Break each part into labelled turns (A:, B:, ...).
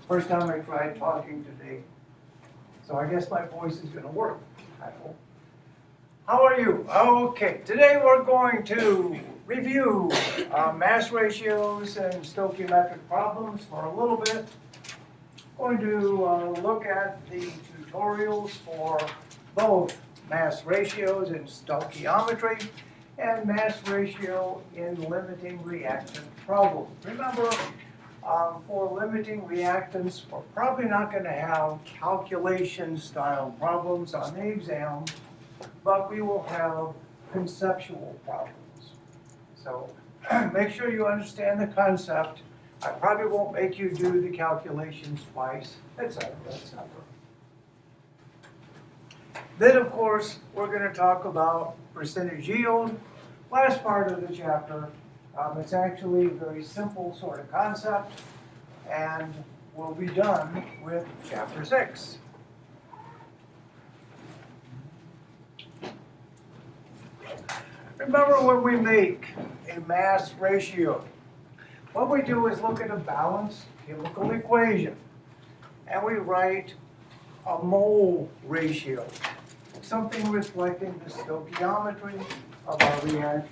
A: First time I tried talking today, so I guess my voice is going to work, I hope. How are you? Okay, today we're going to review mass ratios and stoichiometric problems for a little bit. Going to look at the tutorials for both mass ratios in stoichiometry and mass ratio in limiting reactant problems. Remember, for limiting reactants, we're probably not going to have calculation style problems on the exam, but we will have conceptual problems. So make sure you understand the concept. I probably won't make you do the calculations twice, etc., etc. Then, of course, we're going to talk about percentage yield. Last part of the chapter, it's actually a very simple sort of concept, and we'll be done with chapter 6. Remember, when we make a mass ratio, what we do is look at a balanced chemical equation, and we write a mole ratio, something reflecting the stoichiometry of our reaction.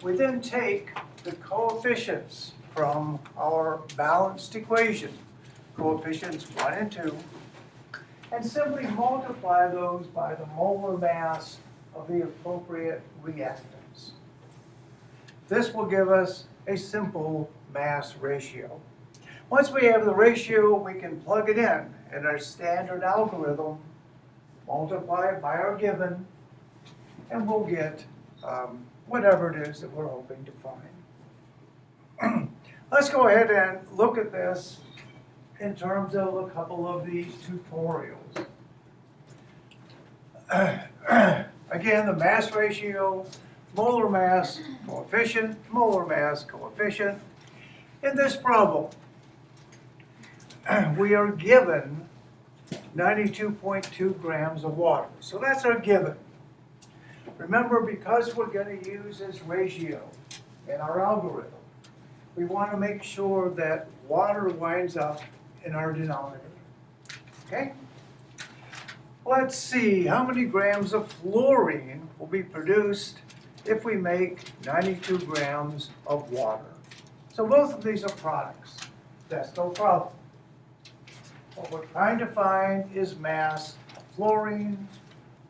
A: We then take the coefficients from our balanced equation, coefficients 1 and 2, and simply multiply those by the molar mass of the appropriate reactants. This will give us a simple mass ratio. Once we have the ratio, we can plug it in our standard algorithm, multiply it by our given, and we'll get whatever it is that we're hoping to find. Let's go ahead and look at this in terms of a couple of the tutorials. Again, the mass ratio, molar mass coefficient, molar mass coefficient. In this problem, we are given 92.2 grams of water. So that's our given. Remember, because we're going to use this ratio in our algorithm, we want to make sure that water winds up in our denominator. Okay? Let's see, how many grams of fluorine will be produced if we make 92 grams of water? So both of these are products. That's no problem. What we're trying to find is mass of fluorine.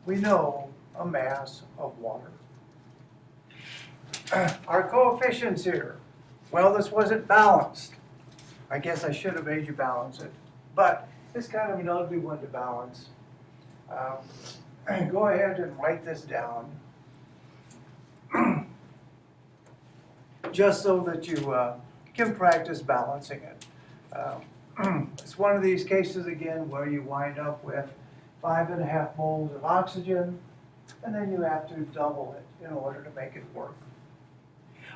A: We know a mass of water. Our coefficients here. Well, this wasn't balanced. I guess I should have made you balance it. But it's kind of an ugly one to balance. Go ahead and write this down. Just so that you can practice balancing it. It's one of these cases, again, where you wind up with 5.5 moles of oxygen, and then you have to double it in order to make it work.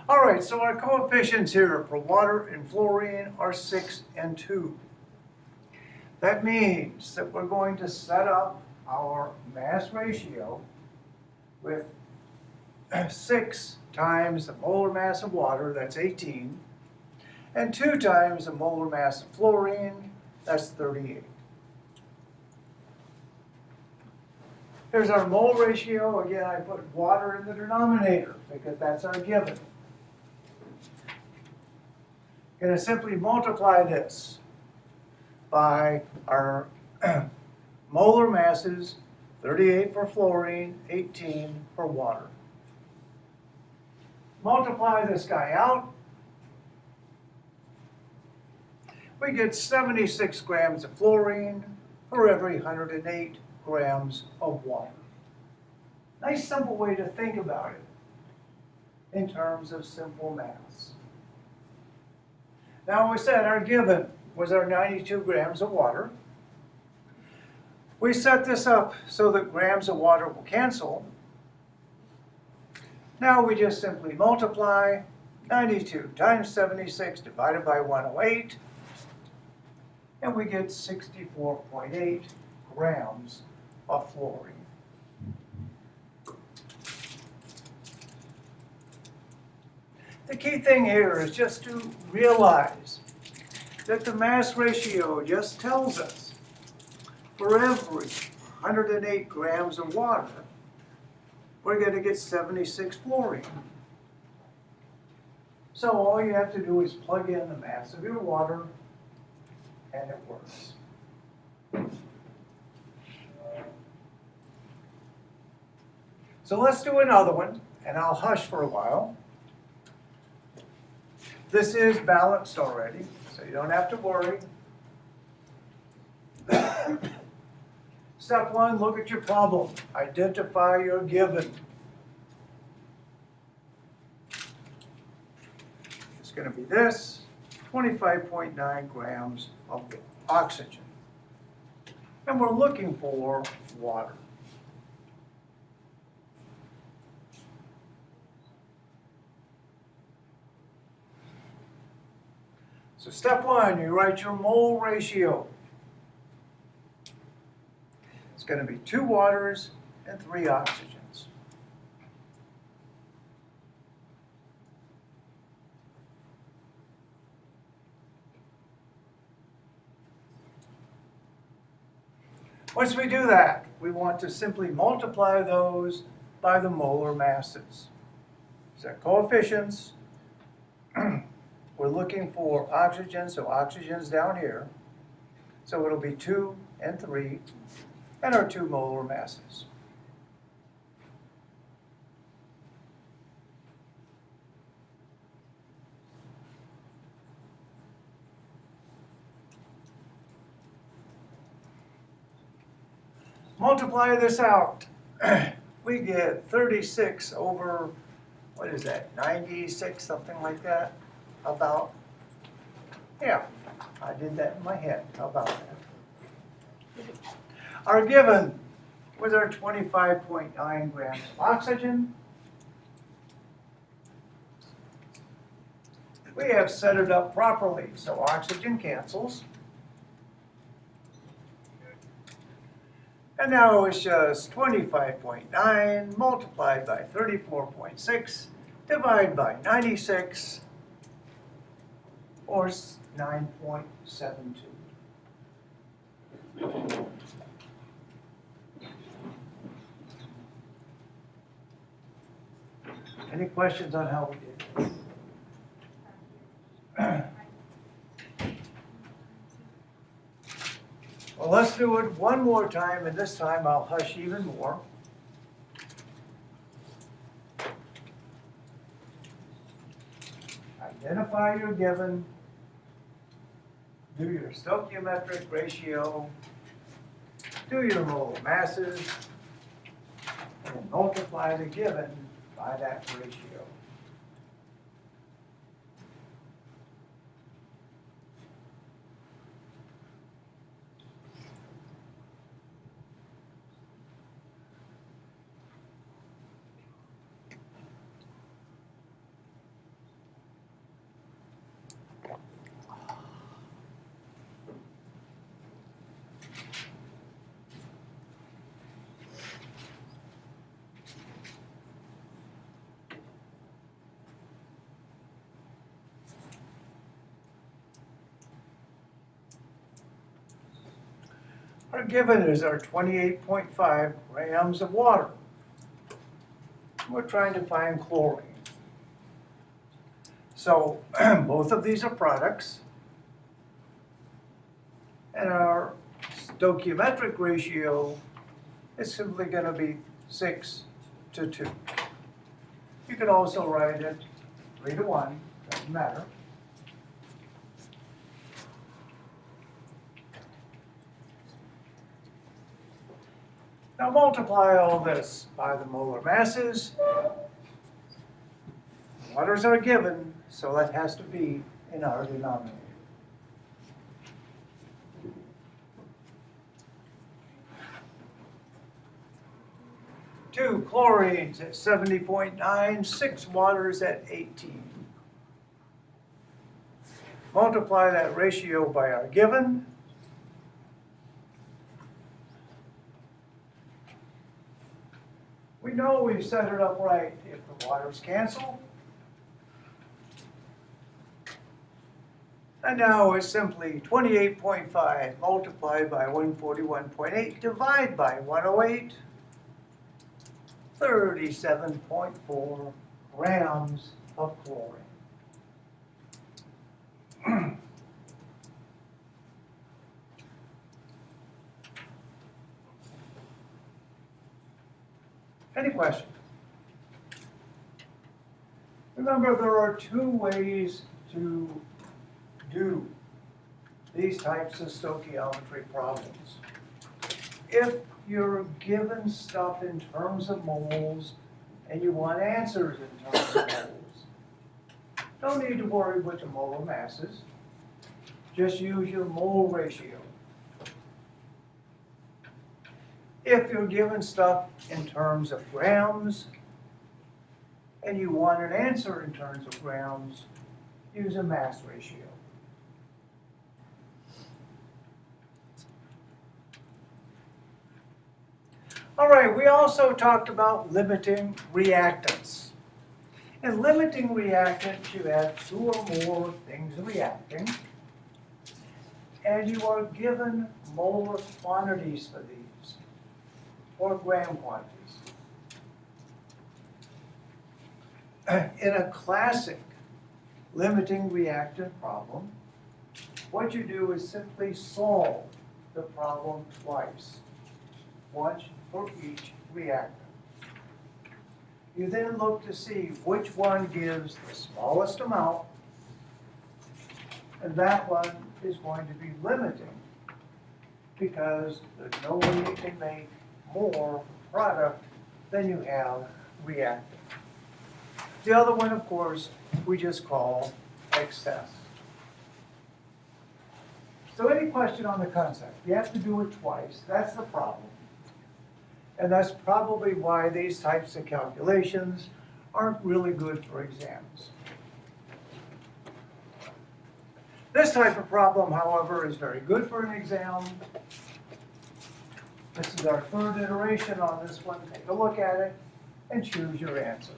A: All right, so our coefficients here for water and fluorine are 6 and 2. That means that we're going to set up our mass ratio with 6 times the molar mass of water, that's 18, and 2 times the molar mass of fluorine, that's 38. Here's our mole ratio. Again, I put water in the denominator because that's our given. Going to simply multiply this by our molar masses, 38 for fluorine, 18 for water. Multiply this guy out. We get 76 grams of fluorine for every 108 grams of water. Nice simple way to think about it in terms of simple mass. Now we said our given was our 92 grams of water. We set this up so that grams of water will cancel. Now we just simply multiply 92 times 76 divided by 108, and we get 64.8 grams of fluorine. The key thing here is just to realize that the mass ratio just tells us for every 108 grams of water, we're going to get 76 fluorine. So all you have to do is plug in the mass of your water, and it works. So let's do another one, and I'll hush for a while. This is balanced already, so you don't have to worry. Step one, look at your problem. Identify your given. It's going to be this, 25.9 grams of oxygen. And we're looking for water. So step one, you write your mole ratio. It's going to be 2 waters and 3 oxygens. Once we do that, we want to simply multiply those by the molar masses. So coefficients. We're looking for oxygen, so oxygen's down here. So it'll be 2 and 3, and our 2 molar masses. Multiply this out. We get 36 over, what is that, 96, something like that? How about? Yeah, I did that in my head. How about that? Our given was our 25.9 grams of oxygen. We have set it up properly, so oxygen cancels. And now it's just 25.9 multiplied by 34.6 divided by 96, or 9.72. Any questions on how we did this? Well, let's do it one more time, and this time I'll hush even more. Identify your given, do your stoichiometric ratio, do your molar masses, and multiply the given by that ratio. Our given is our 28.5 grams of water. We're trying to find chlorine. So both of these are products. And our stoichiometric ratio is simply going to be 6 to 2. You could also write it 3 to 1, doesn't matter. Now multiply all this by the molar masses. Waters are given, so that has to be in our denominator. Two chlorines at 70.9, 6 waters at 18. Multiply that ratio by our given. We know we've set it up right if the waters cancel. And now it's simply 28.5 multiplied by 141.8 divided by 108, 37.4 grams of chlorine. Any questions? Remember, there are two ways to do these types of stoichiometry problems. If you're given stuff in terms of moles and you want answers in terms of moles, don't need to worry with the molar masses. Just use your mole ratio. If you're given stuff in terms of grams and you want an answer in terms of grams, use a mass ratio. All right, we also talked about limiting reactants. In limiting reactants, you have two or more things reacting, and you are given molar quantities for these, or gram quantities. In a classic limiting reactant problem, what you do is simply solve the problem twice, once for each reactant. You then look to see which one gives the smallest amount, and that one is going to be limiting because there's no way you can make more product than you have reactant. The other one, of course, we just call excess. So any question on the concept? You have to do it twice. That's the problem. And that's probably why these types of calculations aren't really good for exams. This type of problem, however, is very good for an exam. This is our third iteration on this one. Take a look at it and choose your answer.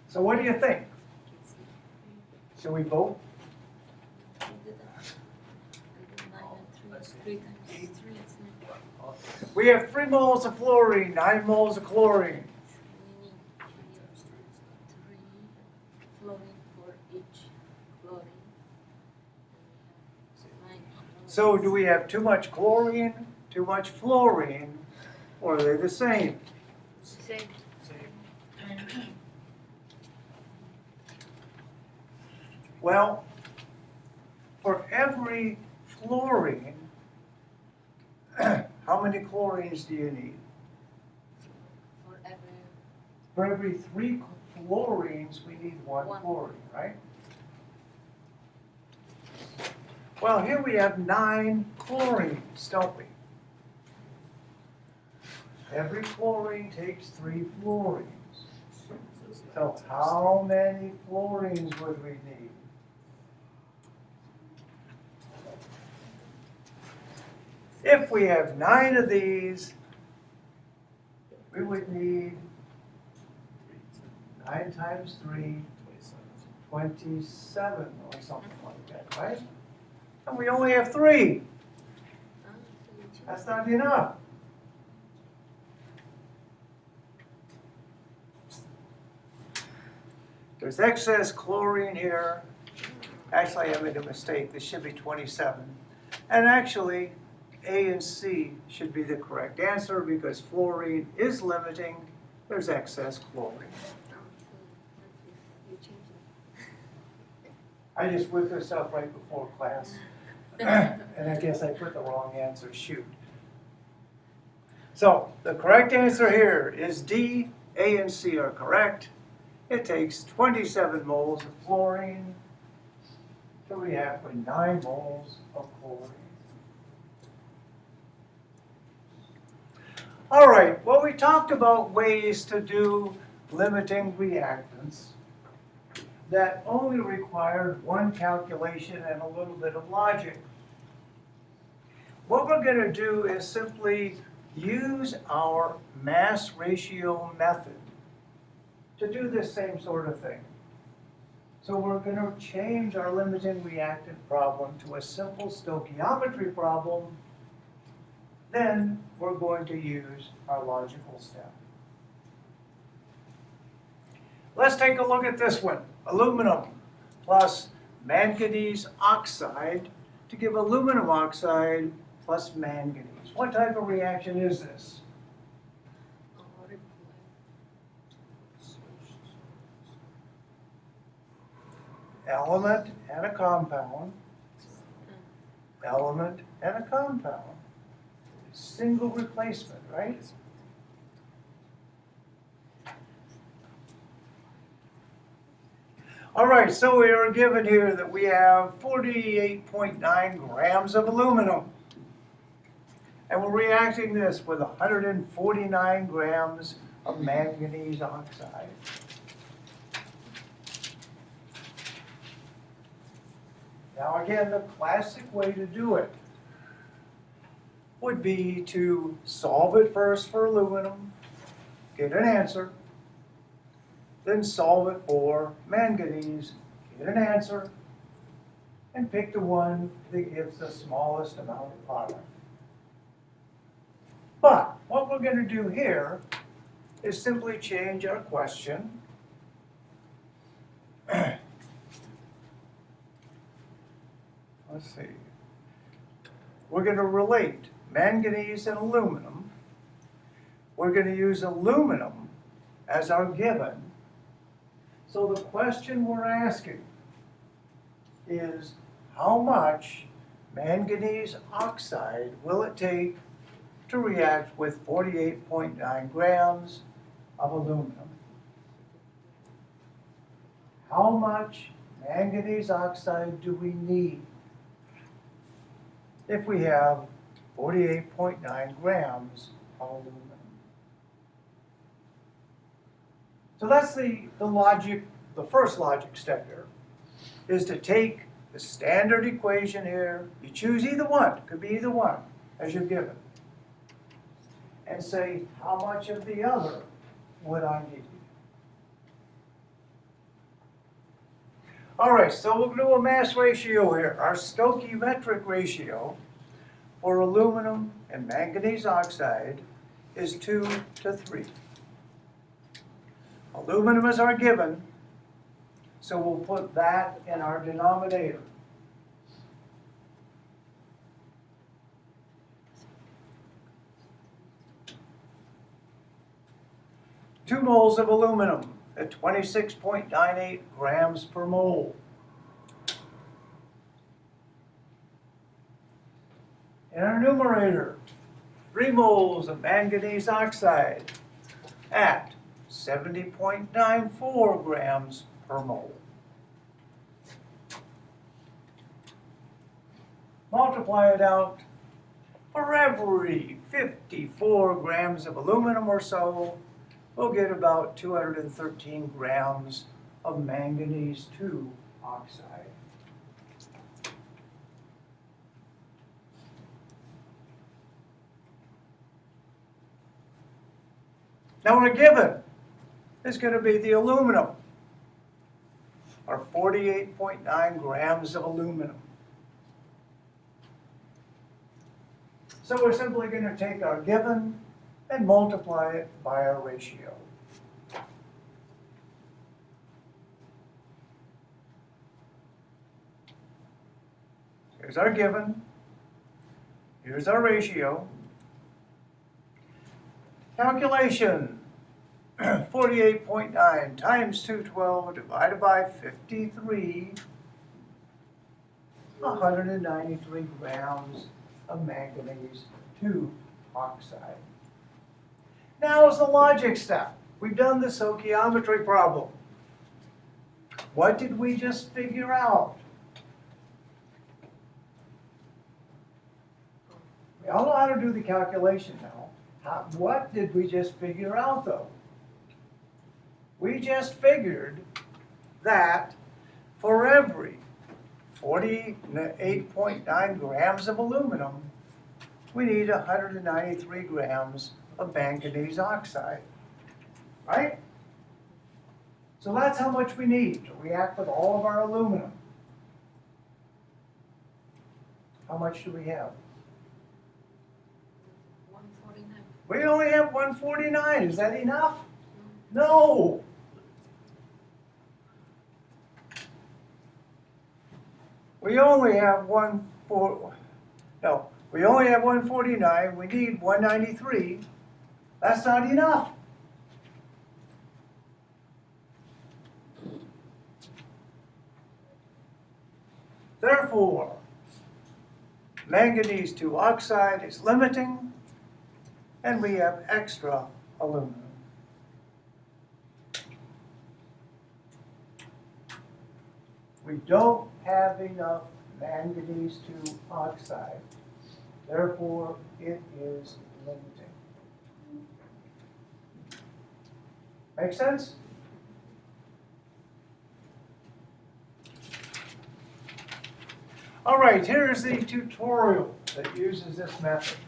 A: So what do you think? Shall we vote? We have 3 moles of fluorine, 9 moles of chlorine. So do we have too much chlorine, too much fluorine, or are they the same?
B: Same.
A: Well, for every fluorine, how many chlorines do you need? For every 3 fluorines, we need 1 chlorine, right? Well, here we have 9 chlorines, don't we? Every chlorine takes 3 fluorines. So how many fluorines would we need? If we have 9 of these, we would need 9 times 3, 27 or something like that, right? And we only have 3. That's not enough. There's excess chlorine here. Actually, I made a mistake. This should be 27. And actually, A and C should be the correct answer because fluorine is limiting. There's excess chlorine. I just whipped this up right before class. And I guess I put the wrong answer. Shoot. So the correct answer here is D. A and C are correct. It takes 27 moles of fluorine to react with 9 moles of chlorine. All right, well, we talked about ways to do limiting reactants that only required one calculation and a little bit of logic. What we're going to do is simply use our mass ratio method to do this same sort of thing. So we're going to change our limiting reactant problem to a simple stoichiometry problem. Then we're going to use our logical step. Let's take a look at this one. Aluminum plus manganese oxide to give aluminum oxide plus manganese. What type of reaction is this? Element and a compound. Element and a compound. Single replacement, right? All right, so we are given here that we have 48.9 grams of aluminum. And we're reacting this with 149 grams of manganese oxide. Now again, the classic way to do it would be to solve it first for aluminum, get an answer, then solve it for manganese, get an answer, and pick the one that gives the smallest amount of product. But what we're going to do here is simply change our question. Let's see. We're going to relate manganese and aluminum. We're going to use aluminum as our given. So the question we're asking is, how much manganese oxide will it take to react with 48.9 grams of aluminum? How much manganese oxide do we need if we have 48.9 grams of aluminum? So that's the logic, the first logic step here, is to take the standard equation here, you choose either one, it could be either one, as you're given, and say, how much of the other would I need? All right, so we'll do a mass ratio here. Our stoichiometric ratio for aluminum and manganese oxide is 2 to 3. Aluminum is our given, so we'll put that in our denominator. Two moles of aluminum at 26.98 grams per mole. In our numerator, 3 moles of manganese oxide at 70.94 grams per mole. Multiply it out. For every 54 grams of aluminum or so, we'll get about 213 grams of manganese 2 oxide. Now we're given is going to be the aluminum, or 48.9 grams of aluminum. So we're simply going to take our given and multiply it by our ratio. Here's our given. Here's our ratio. Calculation. 48.9 times 212 divided by 53. 193 grams of manganese 2 oxide. Now is the logic step. We've done the stoichiometry problem. What did we just figure out? We all know how to do the calculation now. What did we just figure out though? We just figured that for every 48.9 grams of aluminum, we need 193 grams of manganese oxide, right? So that's how much we need to react with all of our aluminum. How much do we have?
B: 149.
A: We only have 149. Is that enough? No. We only have we only have 149. We need 193. That's not enough. Therefore, manganese 2 oxide is limiting, and we have extra aluminum. We don't have enough manganese 2 oxide. Therefore, it is limiting. Make sense? All right, here's the tutorial that uses this method.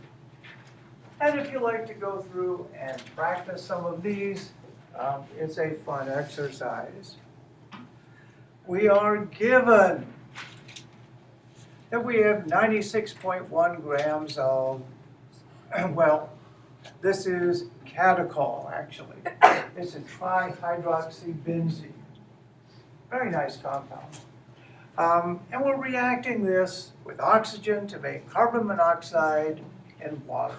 A: And if you like to go through and practice some of these, it's a fun exercise. We are given that we have 96.1 grams of, well, this is catechol, actually. It's a trihydroxybenzene. Very nice compound. And we're reacting this with oxygen to make carbon monoxide and water.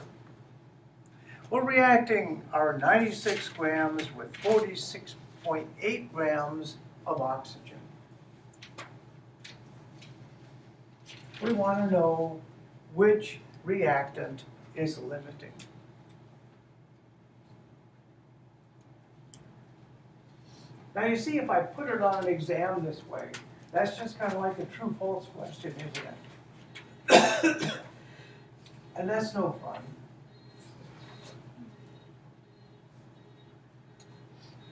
A: We're reacting our 96 grams with 46.8 grams of oxygen. We want to know which reactant is limiting. Now you see, if I put it on an exam this way, that's just kind of like a true-false question, isn't it? And that's no fun.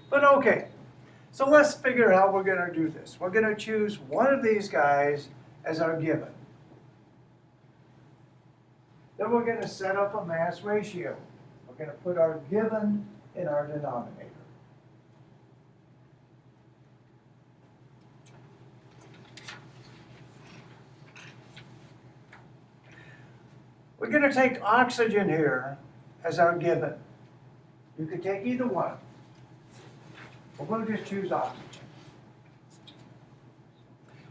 A: But okay, so let's figure how we're going to do this. We're going to choose one of these guys as our given. Then we're going to set up a mass ratio. We're going to put our given in our denominator. We're going to take oxygen here as our given. You could take either one. But we'll just choose oxygen.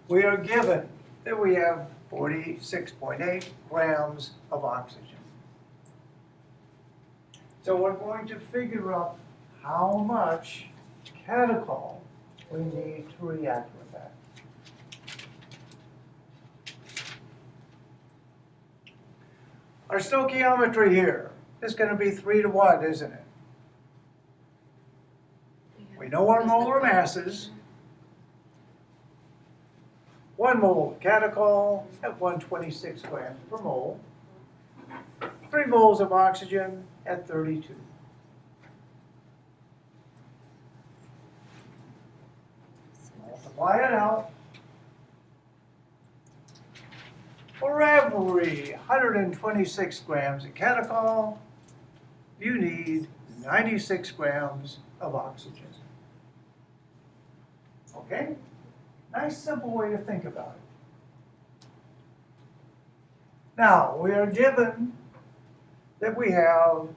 A: We are given that we have 46.8 grams of oxygen. So we're going to figure out how much catechol we need to react with that. Our stoichiometry here is going to be 3 to 1, isn't it? We know our molar masses. 1 mole of catechol at 126 grams per mole. 3 moles of oxygen at 32. Multiply it out. For every 126 grams of catechol, you need 96 grams of oxygen. Okay? Nice, simple way to think about it. Now, we are given that we have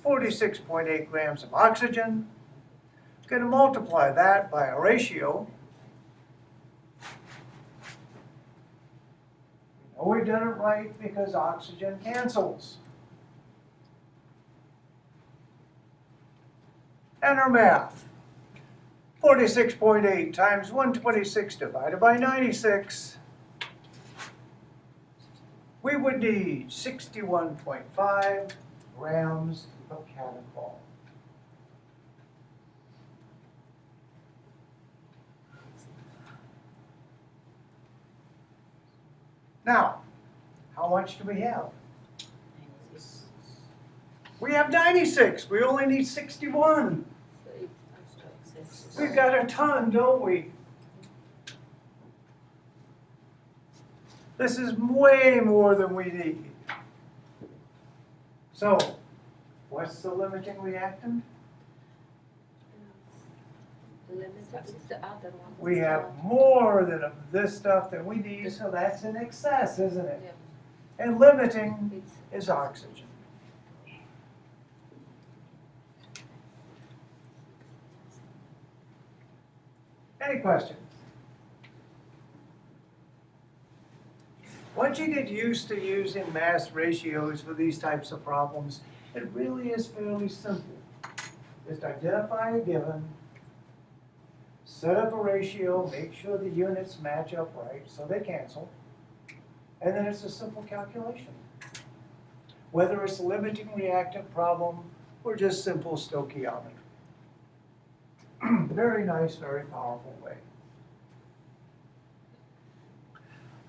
A: 46.8 grams of oxygen. We're going to multiply that by a ratio. We know we've done it right because oxygen cancels. And our math. 46.8 times 126 divided by 96. We would need 61.5 grams of catechol. Now, how much do we have? We have 96. We only need 61. We've got a ton, don't we? This is way more than we need. So, what's the limiting reactant? We have more than this stuff than we need, so that's in excess, isn't it?
B: Yep.
A: And limiting is oxygen. Any questions? Once you get used to using mass ratios for these types of problems, it really is fairly simple. Just identify a given, set up a ratio, make sure the units match up right so they cancel, and then it's a simple calculation. Whether it's a limiting reactant problem or just simple stoichiometry. Very nice, very powerful way.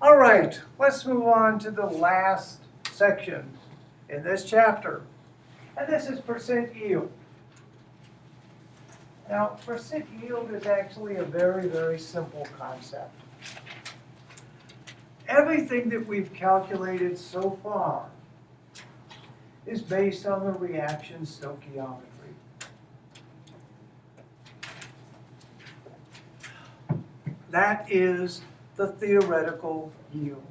A: All right, let's move on to the last section in this chapter. And this is percent yield. Now, percent yield is actually a very, very simple concept. Everything that we've calculated so far is based on the reaction stoichiometry. That is the theoretical yield.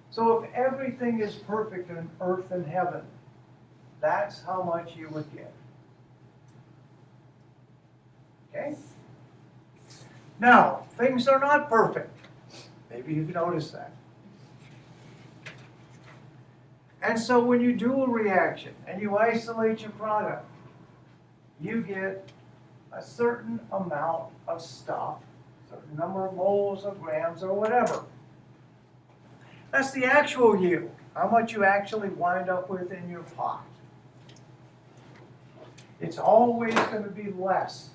A: So if everything is perfect in earth and heaven, that's how much you would get. Okay? Now, things are not perfect. Maybe you've noticed that. And so when you do a reaction and you isolate your product, you get a certain amount of stuff, a certain number of moles or grams or whatever. That's the actual yield, how much you actually wind up with in your pot. It's always going to be less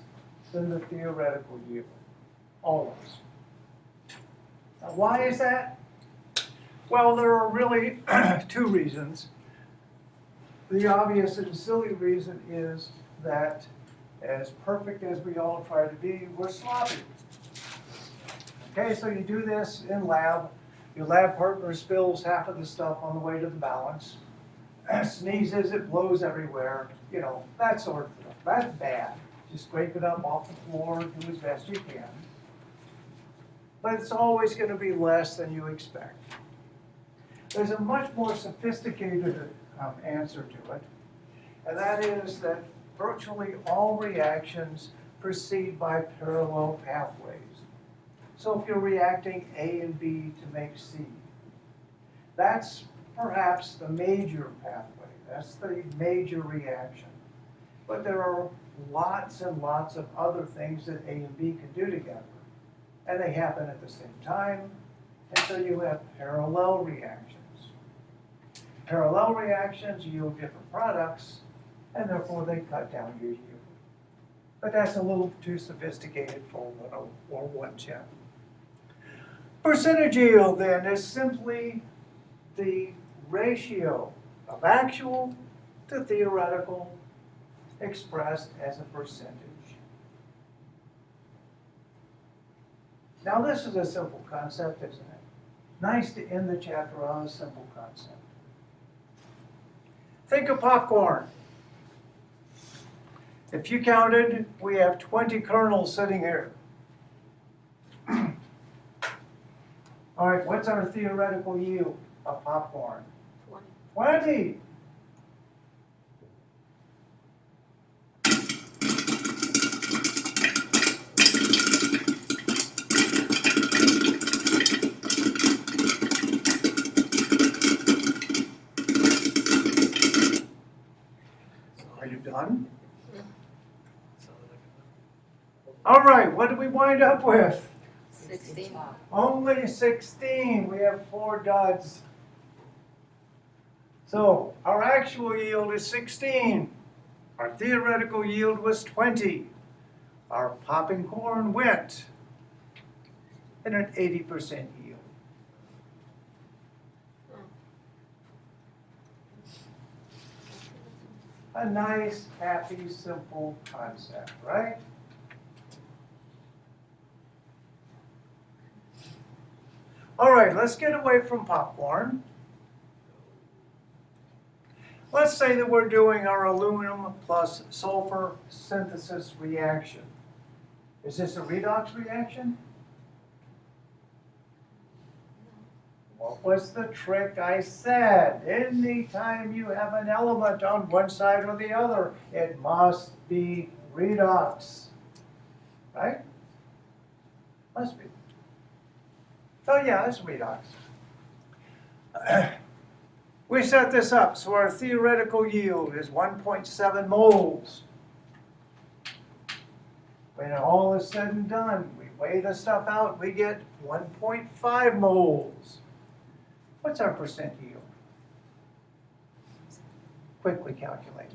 A: than the theoretical yield, always. Now, why is that? Well, there are really two reasons. The obvious and silly reason is that as perfect as we all try to be, we're sloppy. Okay, so you do this in lab. Your lab partner spills half of the stuff on the way to the balance, sneezes, it blows everywhere, you know, that sort of stuff. That's bad. Just scrape it up off the floor, do as best you can. But it's always going to be less than you expect. There's a much more sophisticated answer to it, and that is that virtually all reactions proceed by parallel pathways. So if you're reacting A and B to make C, that's perhaps the major pathway. That's the major reaction. But there are lots and lots of other things that A and B can do together. And they happen at the same time, and so you have parallel reactions. Parallel reactions yield different products, and therefore they cut down your yield. But that's a little too sophisticated for 101 chapter. Percentage yield, then, is simply the ratio of actual to theoretical expressed as a percentage. Now, this is a simple concept, isn't it? Nice to end the chapter on a simple concept. Think of popcorn. If you counted, we have 20 kernels sitting here. All right, what's our theoretical yield of popcorn? 20. Are you done? All right, what did we wind up with?
B: 16.
A: Only 16. We have 4 duds. So our actual yield is 16. Our theoretical yield was 20. Our popping corn went at an 80% yield. A nice, happy, simple concept, right? All right, let's get away from popcorn. Let's say that we're doing our aluminum plus sulfur synthesis reaction. Is this a redox reaction? What was the trick I said? Anytime you have an element on one side or the other, it must be redox. Right? Must be. So yeah, it's redox. We set this up, so our theoretical yield is 1.7 moles. When all is said and done, we weigh the stuff out, we get 1.5 moles. What's our percent yield? Quickly calculated.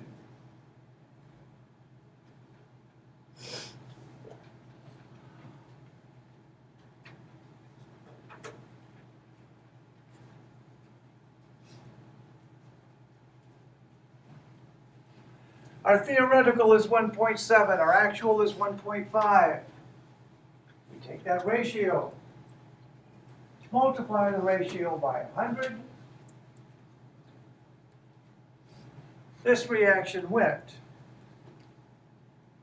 A: Our theoretical is 1.7, our actual is 1.5. We take that ratio, multiply the ratio by 100. This reaction went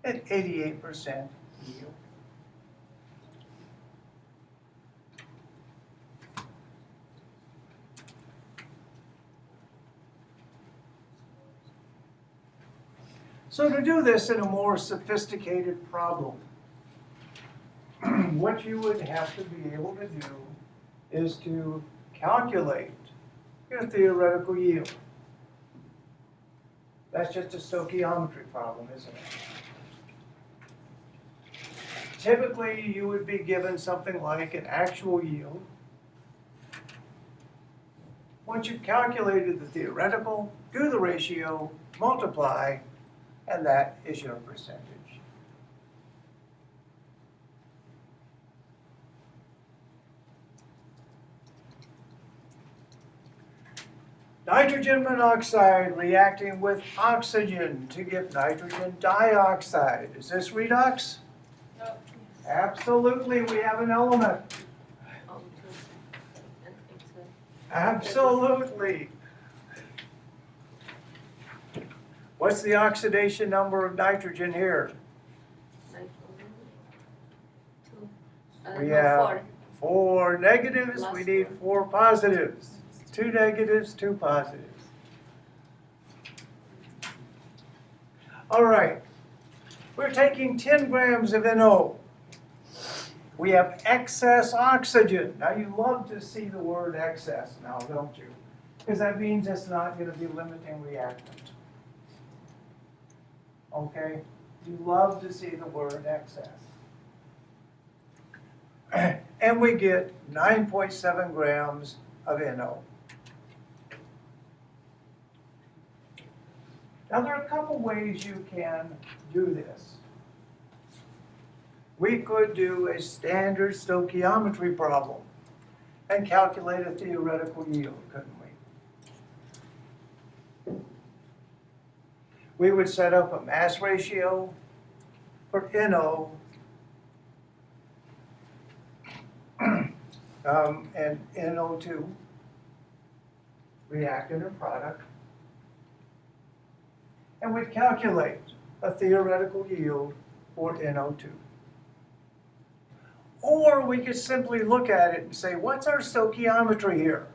A: at 88% yield. So to do this in a more sophisticated problem, what you would have to be able to do is to calculate your theoretical yield. That's just a stoichiometry problem, isn't it? Typically, you would be given something like an actual yield. Once you've calculated the theoretical, do the ratio, multiply, and that is your percentage. Nitrogen monoxide reacting with oxygen to give nitrogen dioxide. Is this redox?
B: No.
A: Absolutely, we have an element. Absolutely. What's the oxidation number of nitrogen here? We have 4 negatives, we need 4 positives. 2 negatives, 2 positives. All right, we're taking 10 grams of NO. We have excess oxygen. Now you love to see the word excess now, don't you? Because that means it's not going to be limiting reactant. Okay? You love to see the word excess. And we get 9.7 grams of NO. Now there are a couple ways you can do this. We could do a standard stoichiometry problem and calculate a theoretical yield, couldn't we? We would set up a mass ratio for NO and NO2, reactant or product, and we'd calculate a theoretical yield for NO2. Or we could simply look at it and say, what's our stoichiometry here?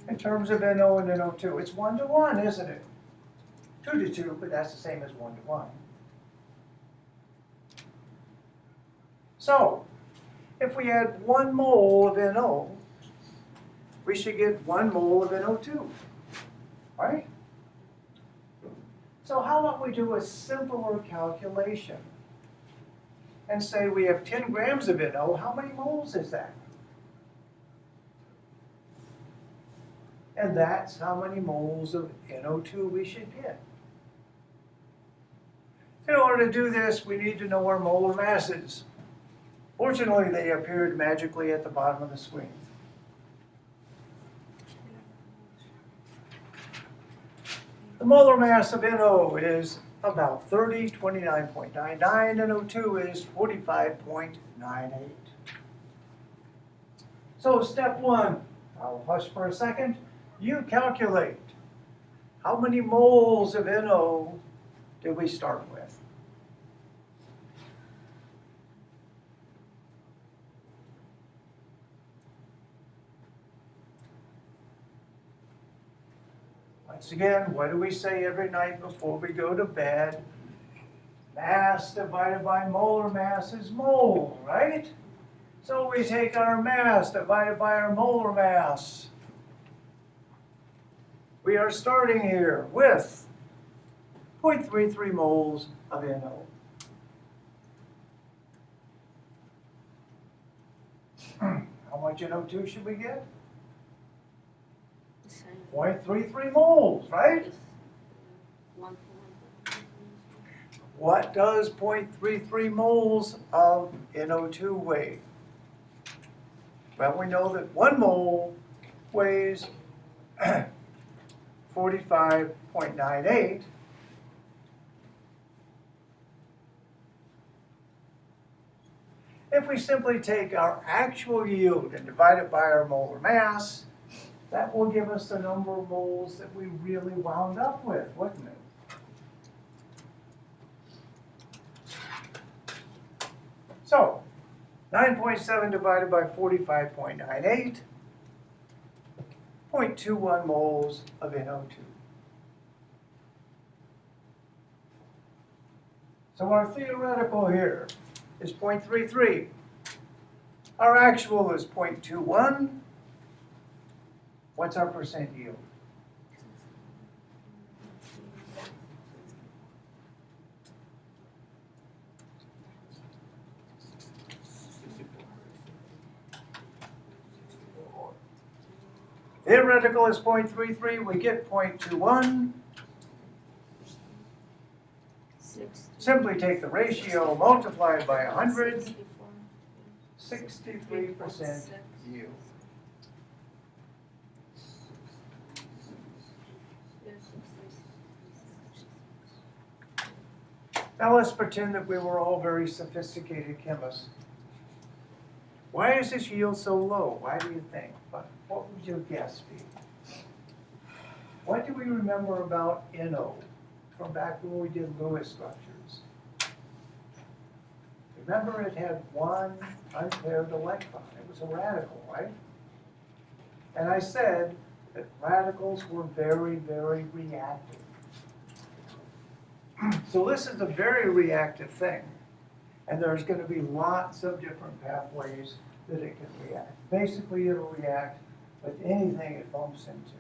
A: In terms of NO and NO2, it's 1 to 1, isn't it? 2 to 2, but that's the same as 1 to 1. So, if we add 1 mole of NO, we should get 1 mole of NO2, right? So how about we do a simpler calculation and say we have 10 grams of NO, how many moles is that? And that's how many moles of NO2 we should get. In order to do this, we need to know our molar masses. Fortunately, they appeared magically at the bottom of the screen. The molar mass of NO is about 30, 29.99, and O2 is 45.98. So step one, I'll hush for a second. You calculate how many moles of NO did we start with? Once again, what do we say every night before we go to bed? Mass divided by molar mass is mole, right? So we take our mass divided by our molar mass. We are starting here with 0.33 moles of NO. How much NO2 should we get? 0.33 moles, right? What does 0.33 moles of NO2 weigh? Well, we know that 1 mole weighs 45.98. If we simply take our actual yield and divide it by our molar mass, that will give us the number of moles that we really wound up with, wouldn't it? So, 9.7 divided by 45.98, 0.21 moles of NO2. So our theoretical here is 0.33. Our actual is 0.21. What's our percent yield? Theoretical is 0.33, we get 0.21. Simply take the ratio, multiply it by 100, 63% yield. Now let's pretend that we were all very sophisticated chemists. Why is this yield so low? Why do you think? What would your guess be? What do we remember about NO from back when we did Lewis structures? Remember, it had one unpaired electron. It was a radical, right? And I said that radicals were very, very reactive. So this is a very reactive thing. And there's going to be lots of different pathways that it can react. Basically, it'll react with anything it bumps into.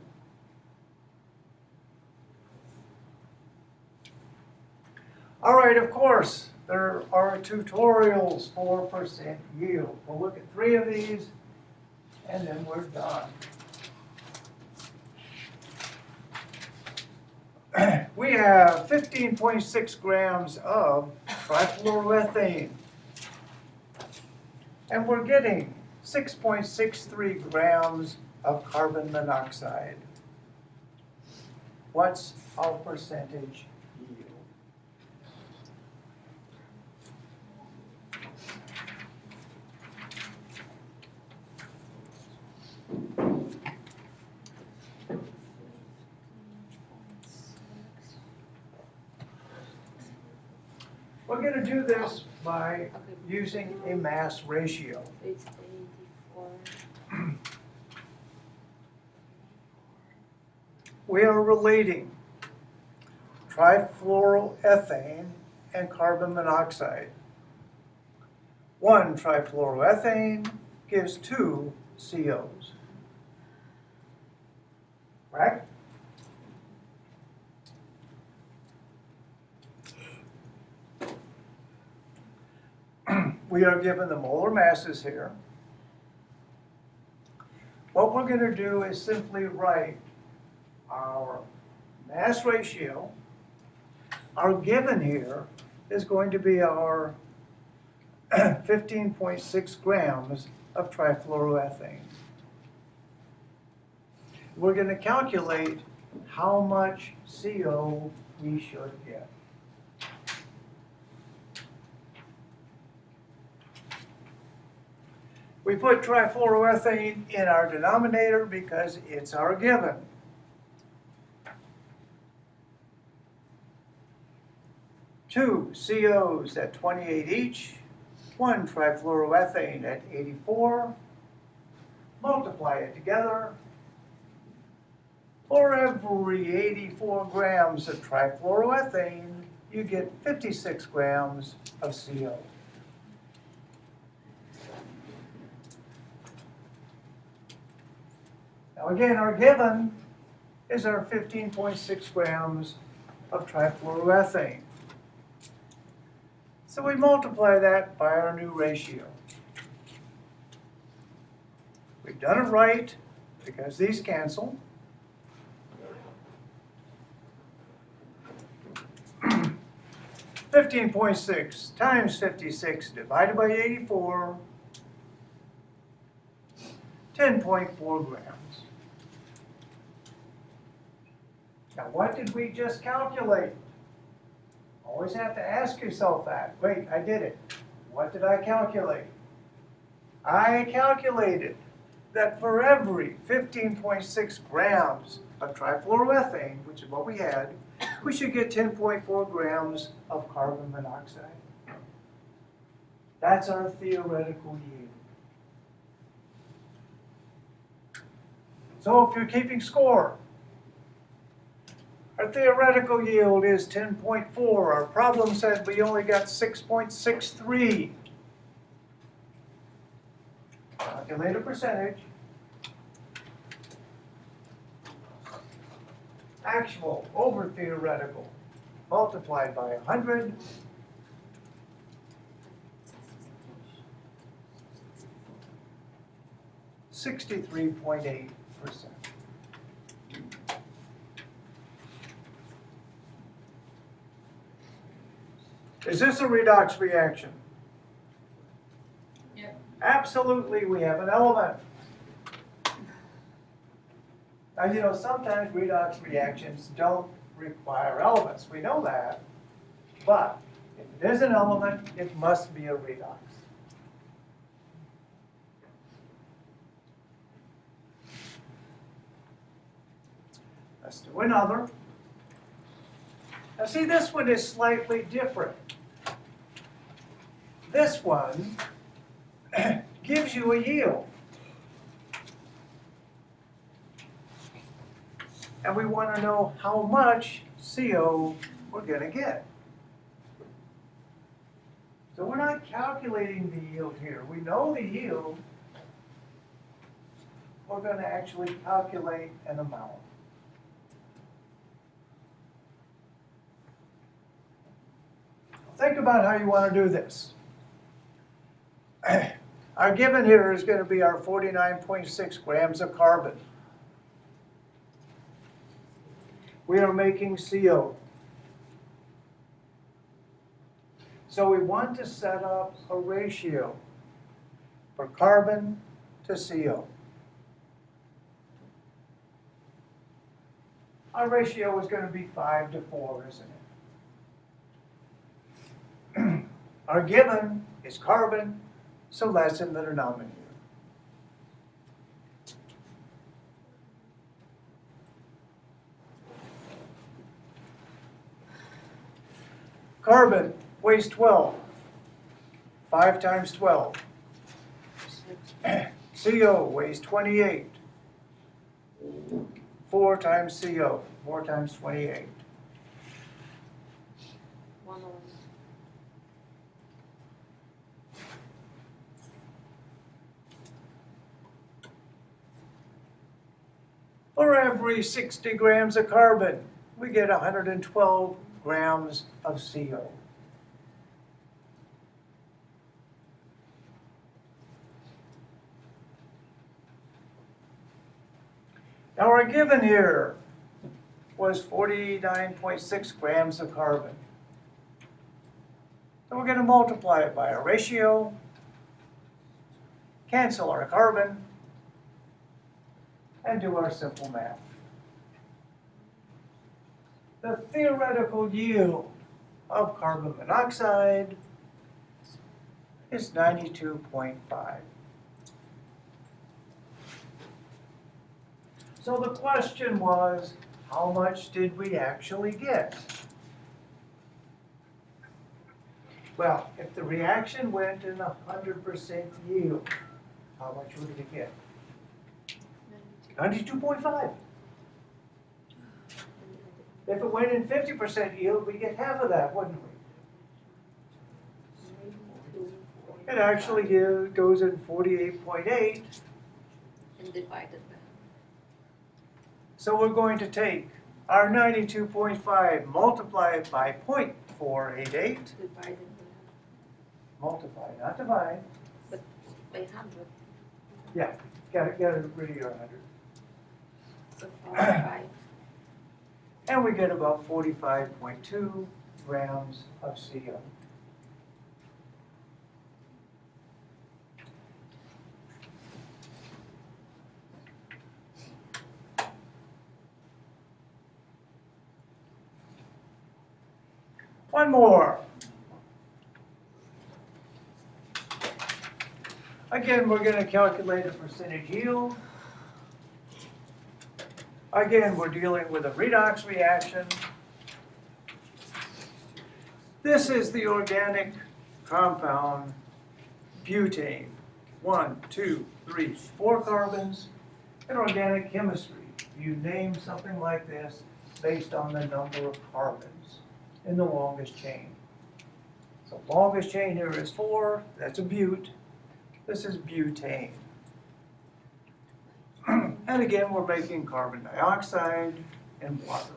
A: All right, of course, there are tutorials for percent yield. We'll look at 3 of these, and then we're done. We have 15.6 grams of trifluoroethane. And we're getting 6.63 grams of carbon monoxide. What's our percentage yield? We're going to do this by using a mass ratio.
B: It's 84.
A: We are relating trifluoroethane and carbon monoxide. 1 trifluoroethane gives 2 COs. Correct? We are given the molar masses here. What we're going to do is simply write our mass ratio. Our given here is going to be our 15.6 grams of trifluoroethane. We're going to calculate how much CO we should get. We put trifluoroethane in our denominator because it's our given. Two COs at 28 each, one trifluoroethane at 84. Multiply it together. For every 84 grams of trifluoroethane, you get 56 grams of CO. Now again, our given is our 15.6 grams of trifluoroethane. So we multiply that by our new ratio. We've done it right because these cancel. 15.6 times 56 divided by 84, 10.4 grams. Now what did we just calculate? Always have to ask yourself that. Wait, I did it. What did I calculate? I calculated that for every 15.6 grams of trifluoroethane, which is what we had, we should get 10.4 grams of carbon monoxide. That's our theoretical yield. So if you're keeping score, our theoretical yield is 10.4. Our problem said we only got 6.63. Calculate a percentage. Actual over theoretical multiplied by 100. .8%. Is this a redox reaction?
B: Yep.
A: Absolutely, we have an element. Now, you know, sometimes redox reactions don't require elements. We know that. But if it is an element, it must be a redox. Let's do another. Now, see, this one is slightly different. This one gives you a yield. And we want to know how much CO we're going to get. So we're not calculating the yield here. We know the yield. We're going to actually calculate an amount. Think about how you want to do this. Our given here is going to be our 49.6 grams of carbon. We are making CO. So we want to set up a ratio for carbon to CO. Our ratio is going to be 5 to 4, isn't it? Our given is carbon, so that's in the denominator. Carbon weighs 12. 5 times 12. CO weighs 28. 4 times CO. 4 times 28.
B: 101.
A: For every 60 grams of carbon, we get 112 grams of CO. Now our given here was 49.6 grams of carbon. So we're going to multiply it by a ratio, cancel our carbon, and do our simple math. the theoretical yield of carbon monoxide is 92.5. So the question was, how much did we actually get? Well, if the reaction went in 100% yield, how much would we get? 92.5. If it went in 50% yield, we get half of that, wouldn't we? It actually goes in 48.8.
B: And divided by.
A: So we're going to take our 92.5, multiply it by 0.488,
B: Divided by.
A: multiply, not divide.
B: But by 100.
A: Yeah, got rid of your 100.
B: So 45.
A: And we get about 45.2 grams of CO. One more. Again, we're going to calculate a percentage yield. Again, we're dealing with a redox reaction. This is the organic compound butane. 1, 2, 3, 4 carbons. In organic chemistry, you name something like this based on the number of carbons in the longest chain. So longest chain here is 4, that's a bute. This is butane. And again, we're making carbon dioxide and water.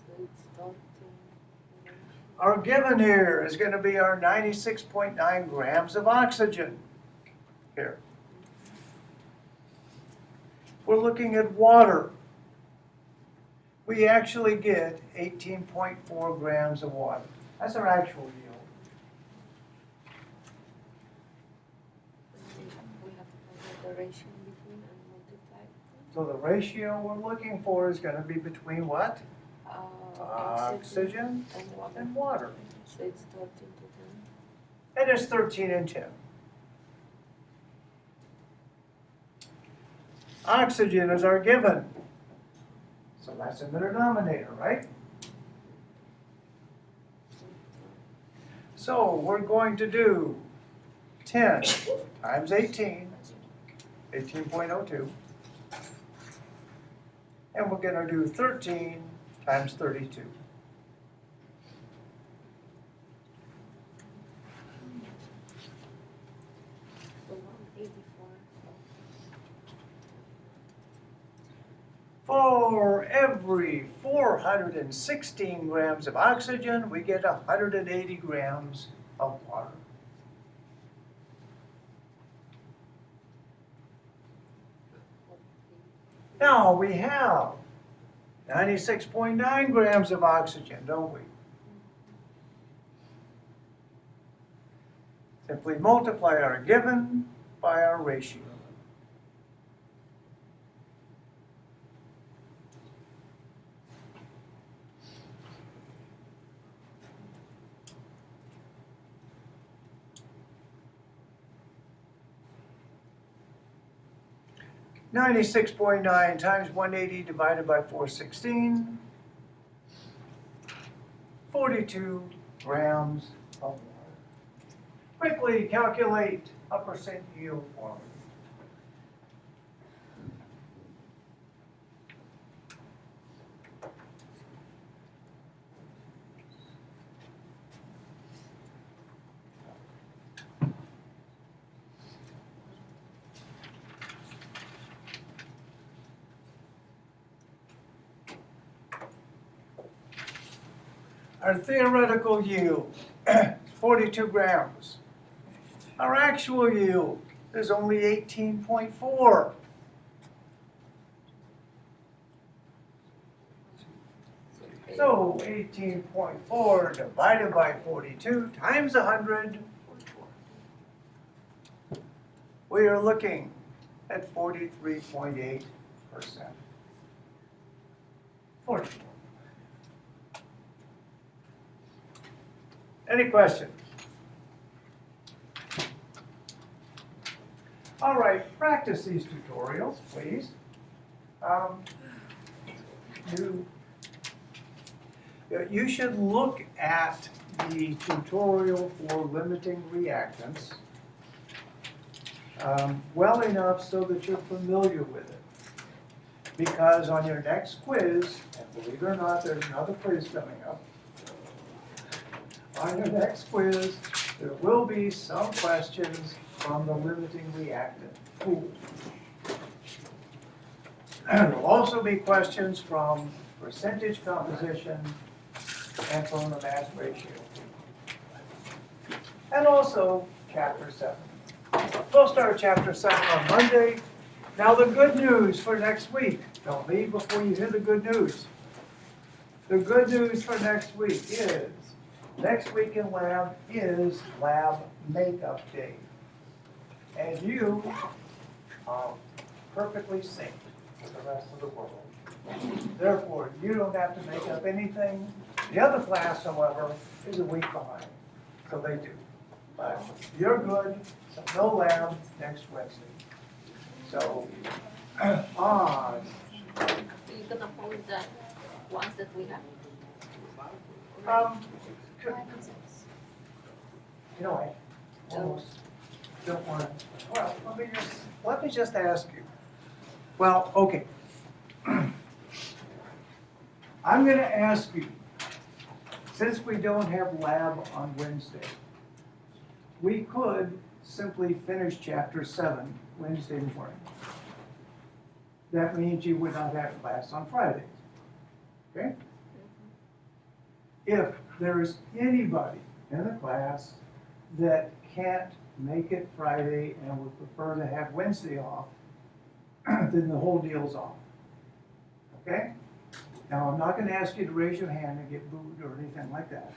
B: So it's 13.
A: Our given here is going to be our 96.9 grams of oxygen here. We're looking at water. We actually get 18.4 grams of water. That's our actual yield.
B: We have to find the ratio between and multiply.
A: So the ratio we're looking for is going to be between what? Oxygen
B: and water.
A: and water.
B: So it's 13 to 10.
A: And it's 13 and 10. Oxygen is our given. So that's in the denominator, right? So we're going to do 10 times 18, 18.02. And we're going to do 13 times 32.
B: So 184.
A: For every 416 grams of oxygen, we get 180 grams of water. Now we have 96.9 grams of oxygen, don't we? Simply multiply our given by our ratio. $96.9 times 180 divided by 416, 42 grams of water. Quickly calculate a percent yield for me. Our theoretical yield is 42 grams. Our actual yield is only 18.4. So 18.4 divided by 42 times 100, we are looking at 43.8%. 44. Any questions? All right, practice these tutorials, please. You should look at the tutorial for limiting reactants well enough so that you're familiar with it. Because on your next quiz, and believe it or not, there's another quiz coming up. On your next quiz, there will be some questions from the limiting reactant pool. There will also be questions from percentage composition and from the mass ratio. And also chapter 7. We'll start chapter 7 on Monday. Now the good news for next week. Don't leave before you hear the good news. The good news for next week is, next week in lab is lab makeup day. And you are perfectly synced with the rest of the world. Therefore, you don't have to make up anything. The other class, however, is a week behind, so they do. But you're good, so no lab next Wednesday. So, on.
B: You're gonna hold the ones that we have.
A: You know, I almost don't want to, well, let me just ask you. Well, okay. I'm going to ask you, since we don't have lab on Wednesday, we could simply finish chapter 7 Wednesday morning. That means you would not have class on Friday. Okay? If there's anybody in the class that can't make it Friday and would prefer to have Wednesday off, then the whole deal's off. Okay? Now, I'm not going to ask you to raise your hand and get booed or anything like that.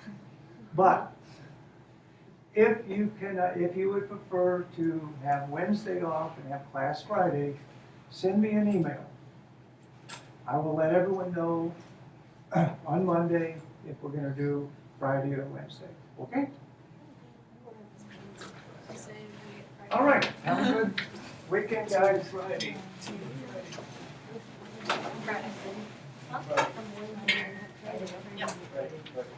A: But if you would prefer to have Wednesday off and have class Friday, send me an email. I will let everyone know on Monday if we're going to do Friday or Wednesday. Okay? All right. Have a good weekend, guys. Friday.
B: Friday.